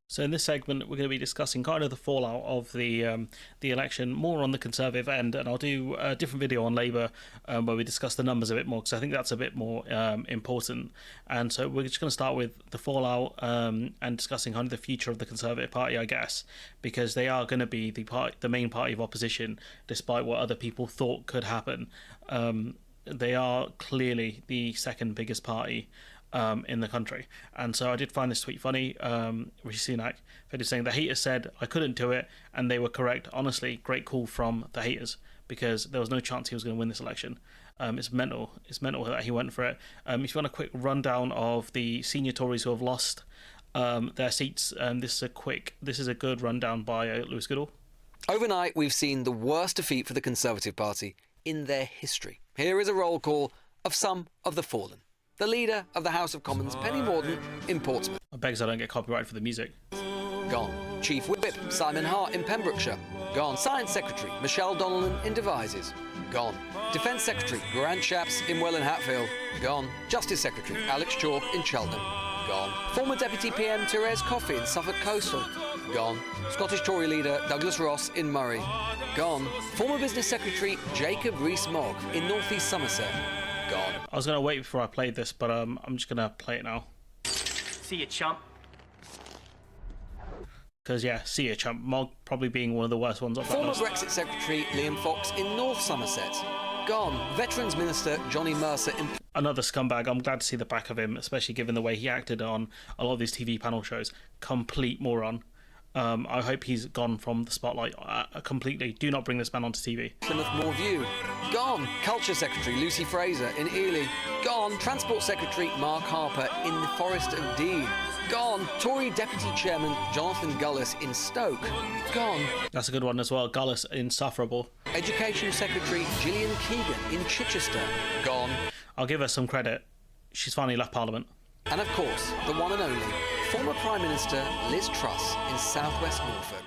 So in this segment, we're going to be discussing kind of the fallout of the election, more on the Conservative end, and I'll do a different video on Labour where we discuss the numbers a bit more because I think that's a bit more important. And so we're just going to start with the fallout and discussing kind of the future of the Conservative Party, I guess, because they are going to be the main party of opposition, despite what other people thought could happen. They are clearly the second biggest party in the country. And so I did find this tweet funny. Rishi Sunak saying the haters said I couldn't do it and they were correct. Honestly, great call from the haters because there was no chance he was going to win this election. It's mental that he went for it. If you want a quick rundown of the senior Tories who have lost their seats, this is a good rundown by Lewis Goodall. Overnight, we've seen the worst defeat for the Conservative Party in their history. Here is a roll call of some of the fallen. The leader of the House of Commons, Penny Mordaunt, in Portsmouth. I beg I don't get copyright for the music. Gone. Chief Whip, Simon Hart in Pembrokeshire. Gone. Science Secretary, Michelle Donnellan in Devizes. Gone. Defence Secretary, Grant Shapps in Welland Hatfield. Gone. Justice Secretary, Alex Chalk in Cheltenham. Gone. Former Deputy PM, Therese Coffey in Suffolk Coastal. Gone. Scottish Tory leader, Douglas Ross in Murray. Gone. Former Business Secretary, Jacob Rees-Mogg in North East Somerset. Gone. I was going to wait before I played this, but I'm just going to play it now. See you, chump. Because, yeah, see you, chump. Mogg probably being one of the worst ones off that Former list. Brexit Secretary, Liam Fox in North Somerset. Gone. Veterans Minister, Johnny Mercer in... Another scumbag. I'm glad to see the back of him, especially given the way he acted on a lot of these TV panel shows. Complete moron. I hope he's gone from the spotlight completely. Do not bring this man onto TV. Plymouth Moorview. Gone. Culture Secretary Lucy Fraser in Ely. Gone. Transport Secretary Mark Harper in the Forest of Dean. Gone. Tory Deputy Chairman Jonathan Gullis in Stoke. Gone. That's a good one as well. Gullis, insufferable. Education Secretary Gillian Keegan in Chichester. Gone. I'll give her some credit. She's finally left Parliament. And of course, the one and only former Prime Minister Liz Truss in southwest Norfolk.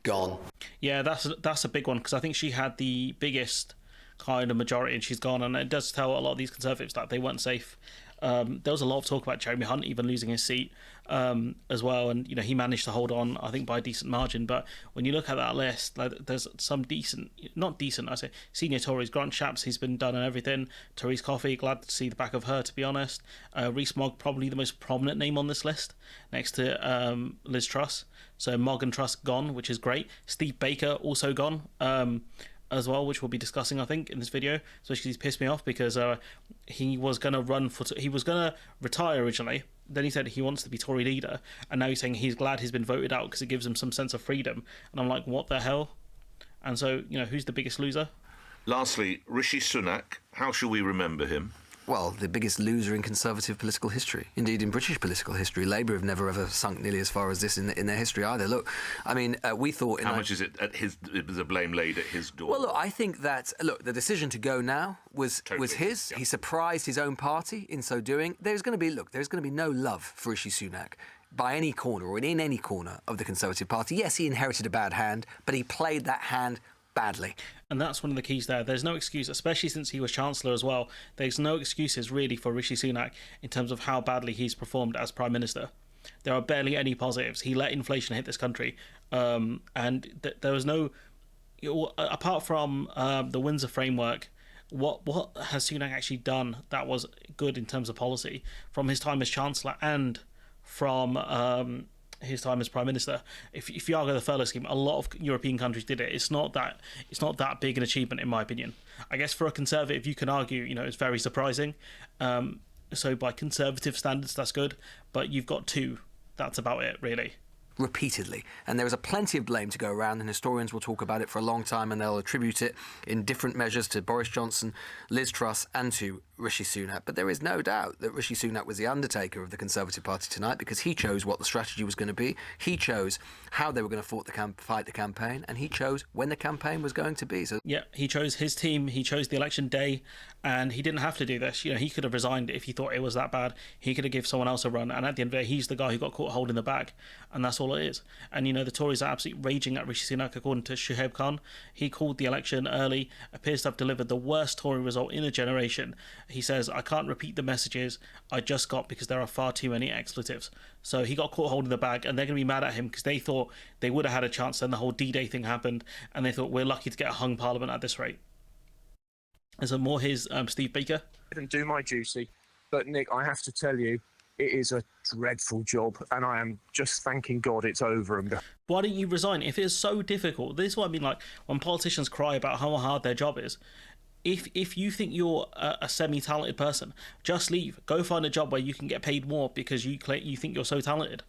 Gone. Yeah, that's a big one because I think she had the biggest kind of majority and she's gone, and it does tell a lot of these Conservatives that they weren't safe. There was a lot of talk about Jeremy Hunt even losing his seat as well, and he managed to hold on, I think, by a decent margin. But when you look at that list, there's some senior Tories. Grant Shapps, he's been done and everything. Therese Coffey, glad to see the back of her, to be honest. Rees-Mogg, probably the most prominent name on this list, next to Liz Truss. So Mogg and Truss gone, which is great. Steve Baker also gone. As well, which we'll be discussing, I think, in this video. Especially he's pissed me off because he was going to retire originally. Then he said he wants to be Tory leader, and now he's saying he's glad he's been voted out because it gives him some sense of freedom. And I'm like, what the hell? And so, who's the biggest loser? Lastly, Rishi Sunak. How shall we remember him? Well, the biggest loser in Conservative political history. Indeed, in British political history. Labour have never ever sunk nearly as far as this in their history either. Look, I mean, we thought... How much is it was a blame laid at his door? Well, look, I think that, the decision to go now was his. Yeah. He surprised his own party in so doing. There's going to be no love for Rishi Sunak by any corner or in any corner of the Conservative Party. Yes, he inherited a bad hand, but he played that hand badly. And that's one of the keys there. There's no excuse, especially since he was Chancellor as well. There's no excuses really for Rishi Sunak in terms of how badly he's performed as Prime Minister. There are barely any positives. He let inflation hit this country. And there was no... apart from the Windsor Framework, what has Sunak actually done that was good in terms of policy from his time as Chancellor and from... his time as Prime Minister? If you argue the furlough scheme, a lot of European countries did it. It's not that big an achievement, in my opinion. I guess for a Conservative, you can argue, it's very surprising. So by Conservative standards, that's good. But you've got two. That's about it, really. Repeatedly. And there is a plenty of blame to go around, and historians will talk about it for a long time, and they'll attribute it in different measures to Boris Johnson, Liz Truss, and to Rishi Sunak. But there is no doubt that Rishi Sunak was the undertaker of the Conservative Party tonight because he chose what the strategy was going to be. He chose how they were going to fight the campaign, and he chose when the campaign was going to be. So yeah, he chose his team, he chose the election day, and he didn't have to do this. He could have resigned if he thought it was that bad. He could have given someone else a run, and at the end of the day, he's the guy who got caught holding the bag, and that's all all it is. And, you know, the Tories are absolutely raging at Rishi Sunak, according to Shoaib Khan. He called the election early, appears to have delivered the worst Tory result in a generation. He says, I can't repeat the messages I just got because there are far too many expletives. So he got caught holding the bag, and they're going to be mad at him because they thought they would have had a chance. Then the whole D-Day thing happened, and they thought, we're lucky to get a hung parliament at this rate. And so more his Steve Baker. I didn't do my duty, but Nick, I have to tell you, it is a dreadful job, and I am just thanking God it's over. Why don't you resign if it's so difficult? This is what I mean, like, when politicians cry about how hard their job is. If you think you're a semi-talented person, just leave. Go find a job where you can get paid more because you think you're so talented.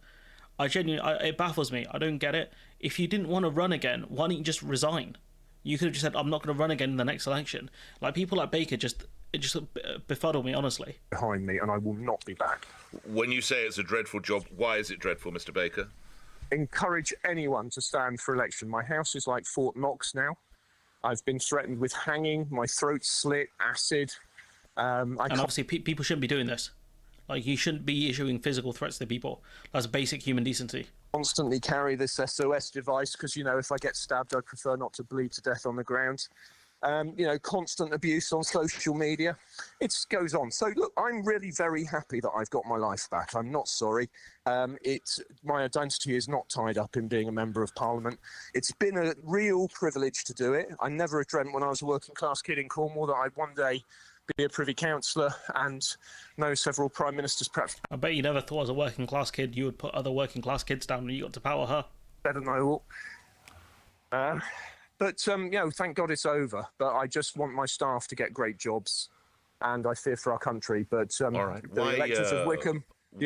It baffles me. I don't get it. If you didn't want to run again, why don't you just resign? You could have just said, I'm not going to run again in the next election. Like, people like Baker it just befuddled me, honestly. Behind me, and I will not be back. When you say it's a dreadful job, why is it dreadful, Mr. Baker? Encourage anyone to stand for election. My house is like Fort Knox now. I've been threatened with hanging, my throat's slit, acid. And obviously, people shouldn't be doing this. Like, you shouldn't be issuing physical threats to people. That's basic human decency. Constantly carry this SOS device because, you know, if I get stabbed, I'd prefer not to bleed to death on the ground. You know, constant abuse on social media. It goes on. So, look, I'm really very happy that I've got my life back. I'm not sorry. My identity is not tied up in being a member of Parliament. It's been a real privilege to do it. I never dreamt when I was a working class kid in Cornwall that I'd one day be a Privy Councillor and know several Prime Ministers, perhaps. I bet you never thought as a working class kid you would put other working class kids down when you got to power, huh? Better know all. But, you know, thank God it's over. But I just want my staff to get great jobs. And I fear for our country. But All right. the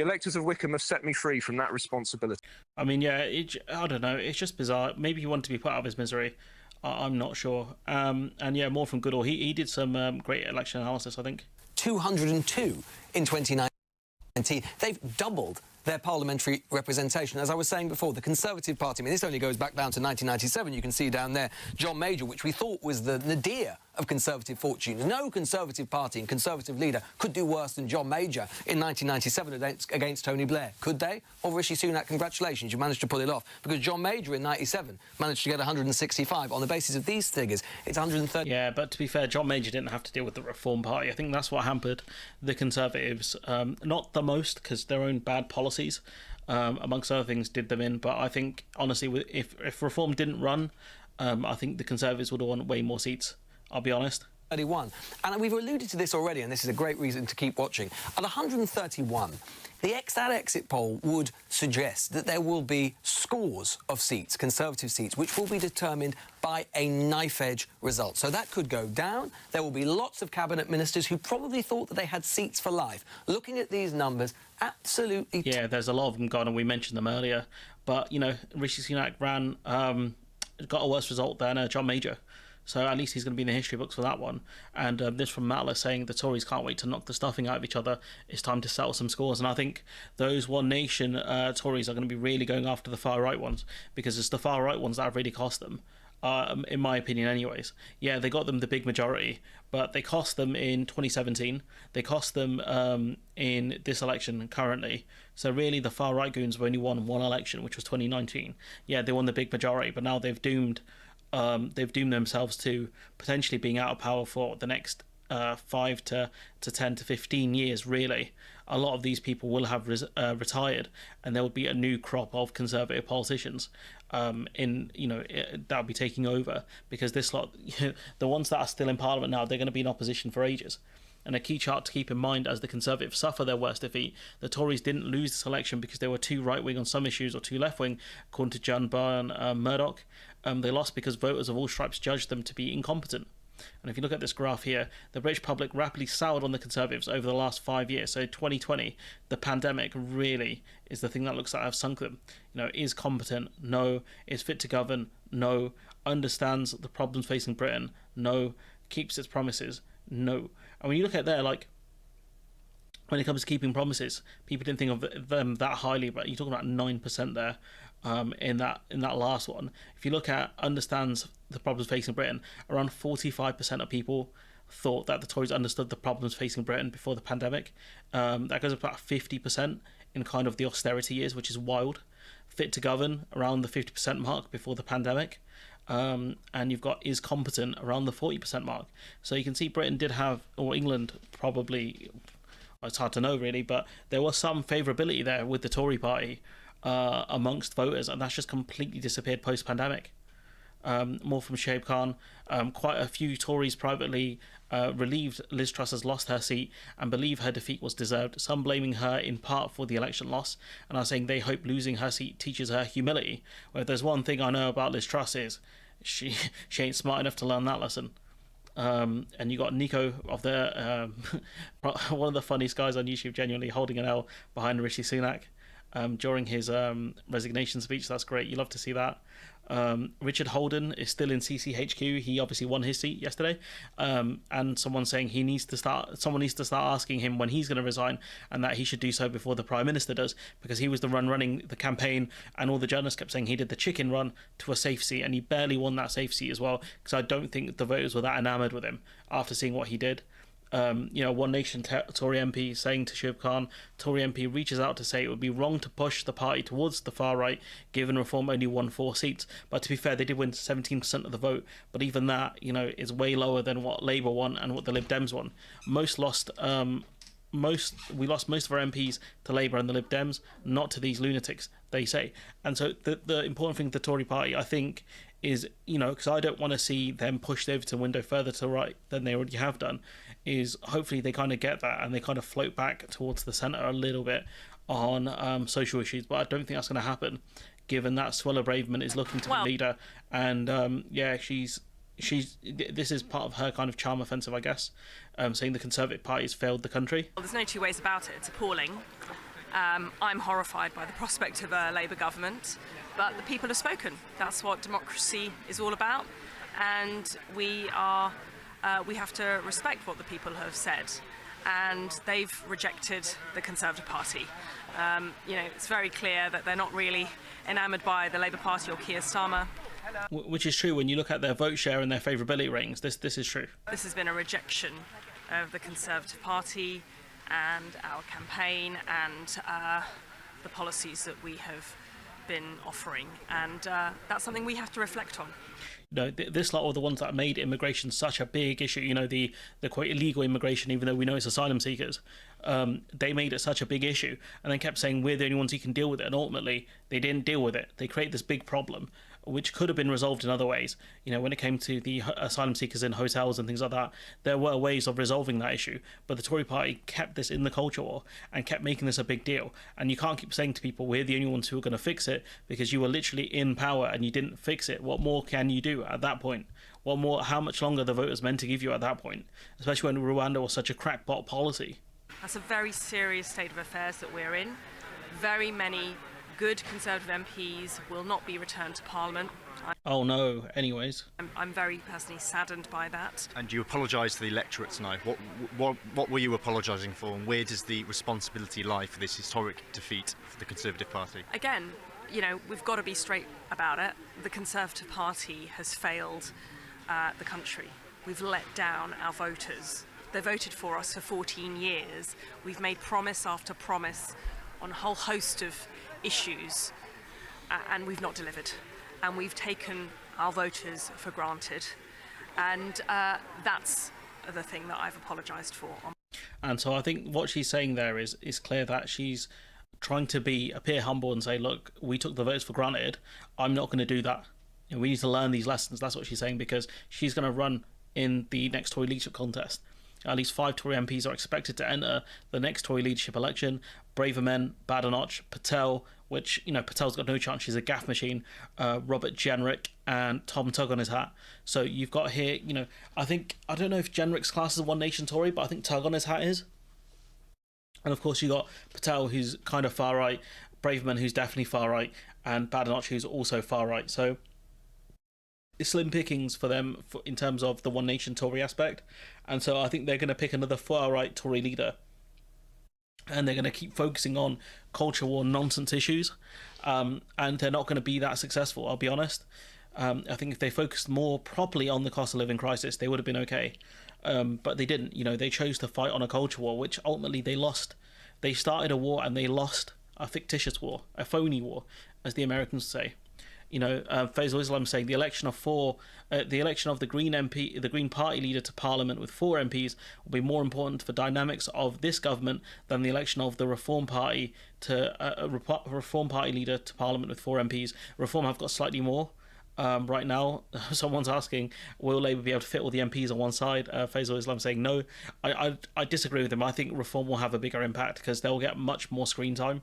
electors of Wickham have set me free from that responsibility. I mean, yeah, I don't know. It's just bizarre. Maybe he wanted to be put out of his misery. I'm not sure. And yeah, more from Goodall. He did some great election analysis, I think. 202 in 2019. They've doubled their parliamentary representation. As I was saying before, the Conservative Party, I mean, this only goes back down to 1997. You can see down there John Major, which we thought was the nadir of Conservative fortunes. No Conservative Party and Conservative leader could do worse than John Major in 1997 against Tony Blair. Could they? Or Rishi Sunak, congratulations, you managed to pull it off. Because John Major in 97 managed to get 165. On the basis of these figures, it's 130. Yeah, but to be fair, John Major didn't have to deal with the Reform Party. I think that's what hampered the Conservatives. Not the most, because their own bad policies, amongst other things, did them in. But I think, honestly, if Reform didn't run, I think the Conservatives would have won way more seats. I'll be honest. 31. And we've alluded to this already, and this is a great reason to keep watching. At 131, that exit poll would suggest that there will be scores of seats, Conservative seats, which will be determined by a knife-edge result. So that could go down. There will be lots of cabinet ministers who probably thought that they had seats for life. Looking at these numbers, absolutely... Yeah, there's a lot of them gone, and we mentioned them earlier. But, you know, Rishi Sunak got a worse result than John Major. So at least he's going to be in the history books for that one. And this from Matla saying the Tories can't wait to knock the stuffing out of each other. It's time to settle some scores. And I think those One Nation Tories are going to be really going after the far right ones, because it's the far right ones that have really cost them, in my opinion anyways. Yeah, they got them the big majority, but they cost them in 2017. They cost them in this election currently. So really the far right goons have only won one election, which was 2019. Yeah, they won the big majority, but now they've doomed themselves to potentially being out of power for the next 5 to 10 to 15 years, really. A lot of these people will have retired, and there will be a new crop of Conservative politicians that'll be taking over, because this lot, the ones that are still in Parliament now, they're going to be in opposition for ages. And a key chart to keep in mind as the Conservatives suffer their worst defeat, the Tories didn't lose this election because they were too right-wing on some issues or too left-wing, according to John Byrne Murdoch. They lost because voters of all stripes judged them to be incompetent. And if you look at this graph here, the British public rapidly soured on the Conservatives over the last 5 years. So 2020, the pandemic really is the thing that looks like I've sunk them. You know, is competent? No. Is fit to govern? No. Understands the problems facing Britain? No. Keeps its promises? No. And when you look at there, like, when it comes to keeping promises, people didn't think of them that highly, but you're talking about 9% there in that last one. If you look at understands the problems facing Britain, around 45% of people thought that the Tories understood the problems facing Britain before the pandemic. That goes up about 50% in kind of the austerity years, which is wild. fit to govern around the 50% mark before the pandemic. And you've got is competent around the 40% mark. So you can see Britain did have, or England probably, it's hard to know really, but there was some favourability there with the Tory party amongst voters, and that's just completely disappeared post-pandemic. More from Shoaib Khan. Quite a few Tories privately relieved Liz Truss has lost her seat and believe her defeat was deserved, some blaming her in part for the election loss and are saying they hope losing her seat teaches her humility. Well, if there's one thing I know about Liz Truss is she ain't smart enough to learn that lesson. And you got Nico of the one of the funniest guys on YouTube, genuinely holding an L behind Rishi Sunak during his resignation speech. That's great. You love to see that. Richard Holden is still in CCHQ. He obviously won his seat yesterday, and someone's saying someone needs to start asking him when he's going to resign, and that he should do so before the Prime Minister does, because he was the running the campaign, and all the journalists kept saying he did the chicken run to a safe seat, and he barely won that safe seat as well, because I don't think the voters were that enamoured with him after seeing what he did. One Nation Tory MP saying to Shoaib Khan, Tory MP reaches out to say it would be wrong to push the party towards the far right, given Reform only won 4 seats. But to be fair, they did win 17% of the vote. But even that, is way lower than what Labour won and what the Lib Dems won. We lost most of our MPs to Labour and the Lib Dems, not to these lunatics, they say. And so the important thing with the Tory party, I think, is, because I don't want to see them push the Overton window further to the right than they already have done, is hopefully they kind of get that and they kind of float back towards the centre a little bit on social issues. But I don't think that's going to happen, given that Suella Braverman is looking to be leader, and this is part of her kind of charm offensive, I guess, saying the Conservative Party has failed the country. Well, there's no two ways about it. It's appalling. I'm horrified by the prospect of a Labour government, but the people have spoken. That's what democracy is all about, and we have to respect what the people have said, and they've rejected the Conservative Party. It's very clear that they're not really enamoured by the Labour Party or Keir Starmer. Which is true when you look at their vote share and their favourability ratings. This is true. This has been a rejection of the Conservative Party and our campaign and the policies that we have been offering, and that's something we have to reflect on. This lot are the ones that made immigration such a big issue. The quote illegal immigration, even though we know it's asylum seekers. They made it such a big issue and then kept saying we're the only ones who can deal with it, and ultimately they didn't deal with it. They created this big problem which could have been resolved in other ways. When it came to the asylum seekers in hotels and things like that, there were ways of resolving that issue, but the Tory party kept this in the culture war and kept making this a big deal. And you can't keep saying to people we're the only ones who are going to fix it, because you were literally in power and you didn't fix it. What more can you do at that point? What more? How much longer are the voters meant to give you at that point, especially when Rwanda was such a crackpot policy? That's a very serious state of affairs that we're in. Very many good Conservative MPs will not be returned to Parliament. Oh no, anyways. I'm very personally saddened by that. And you apologise to the electorate tonight. What were you apologising for, and where does the responsibility lie for this historic defeat for the Conservative Party? Again, we've got to be straight about it. The Conservative Party has failed the country. We've let down our voters. They voted for us for 14 years. We've made promise after promise on a whole host of issues, and we've not delivered. And we've taken our voters for granted. And that's the thing that I've apologised for. And so I think what she's saying there is clear that she's trying to appear humble and say, look, we took the votes for granted. I'm not going to do that. We need to learn these lessons. That's what she's saying, because she's going to run in the next Tory leadership contest. At least 5 Tory MPs are expected to enter the next Tory leadership election. Braverman, Badenoch, Patel, which, Patel's got no chance. She's a gaff machine. Robert Jenrick and Tom Tugg on his hat. So you've got here, I don't know if Jenrick's class is One Nation Tory, but I think Tugg on his hat is. And of course you got Patel, who's kind of far right, Braverman, who's definitely far right, and Badenoch, who's also far right. So it's slim pickings for them in terms of the One Nation Tory aspect. And so I think they're going to pick another far right Tory leader. And they're going to keep focusing on culture war nonsense issues. And they're not going to be that successful, I'll be honest. I think if they focused more properly on the cost of living crisis, they would have been okay. But they didn't. They chose to fight on a culture war, which ultimately they lost. They started a war and they lost a fictitious war, a phony war, as the Americans say. Faisal Islam saying the election of the Green MP, the Green Party leader to Parliament with 4 MPs will be more important for dynamics of this government than the election of the Reform Party to Reform Party leader to Parliament with 4 MPs. Reform have got slightly more. Right now, someone's asking, will Labour be able to fit all the MPs on one side? Faisal Islam saying no. I disagree with him. I think Reform will have a bigger impact because they'll get much more screen time,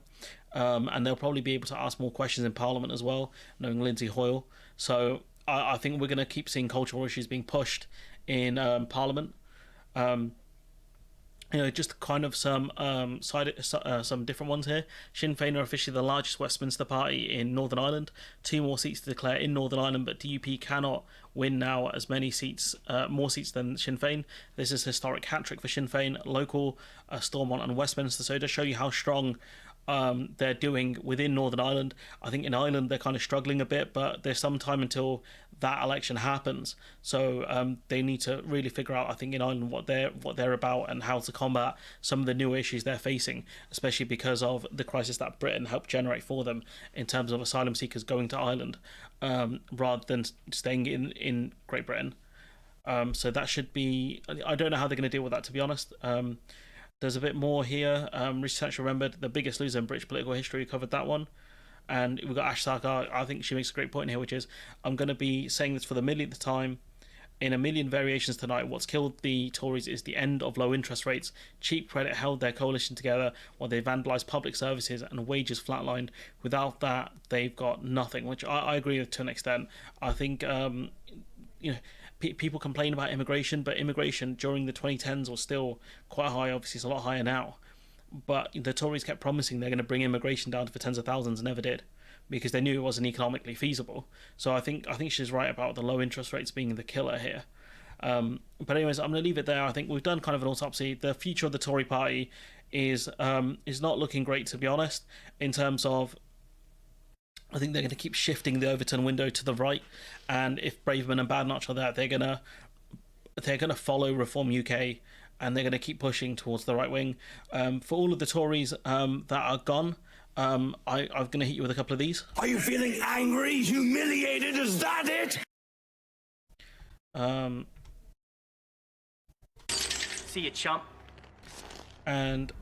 and they'll probably be able to ask more questions in Parliament as well, knowing Lindsay Hoyle. So I think we're going to keep seeing cultural issues being pushed in Parliament. Just kind of some some different ones here. Sinn Féin are officially the largest Westminster party in Northern Ireland. 2 more seats to declare in Northern Ireland, but DUP cannot win now as many seats, more seats than Sinn Féin. This is a historic hat-trick for Sinn Féin, local, Stormont and Westminster. So it does show you how strong they're doing within Northern Ireland. I think in Ireland they're kind of struggling a bit, but there's some time until that election happens. So they need to really figure out, I think, in Ireland what they're about and how to combat some of the new issues they're facing, especially because of the crisis that Britain helped generate for them in terms of asylum seekers going to Ireland rather than staying in Great Britain. So that should be. I don't know how they're going to deal with that, to be honest. There's a bit more here. Research remembered the biggest loser in British political history. We covered that one. And we've got Ash Sarkar. I think she makes a great point here, which is, I'm going to be saying this for the millionth time in a million variations tonight. What's killed the Tories is the end of low interest rates. Cheap credit held their coalition together while they vandalised public services and wages flatlined. Without that, they've got nothing, which I agree with to an extent. I think, people complain about immigration, but immigration during the 2010s was still quite high. Obviously, it's a lot higher now. But the Tories kept promising they're going to bring immigration down for tens of thousands, and never did, because they knew it wasn't economically feasible. So I think she's right about the low interest rates being the killer here. But anyways, I'm going to leave it there. I think we've done kind of an autopsy. The future of the Tory party is not looking great, to be honest, in terms of, I think they're going to keep shifting the Overton window to the right, and if Braverman and Badenoch are there, they're going to follow Reform UK, and they're going to keep pushing towards the right wing. For all of the Tories that are gone, I'm going to hit you with a couple of these. Are you feeling angry, humiliated? Is that it? See you, chump. And,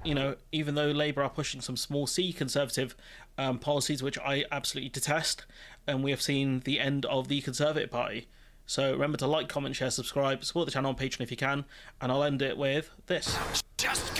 even though Labour are pushing some small C Conservative policies, which I absolutely detest, and we have seen the end of the Conservative Party. So remember to like, comment, share, subscribe, support the channel on Patreon if you can, and I'll end it with this. Just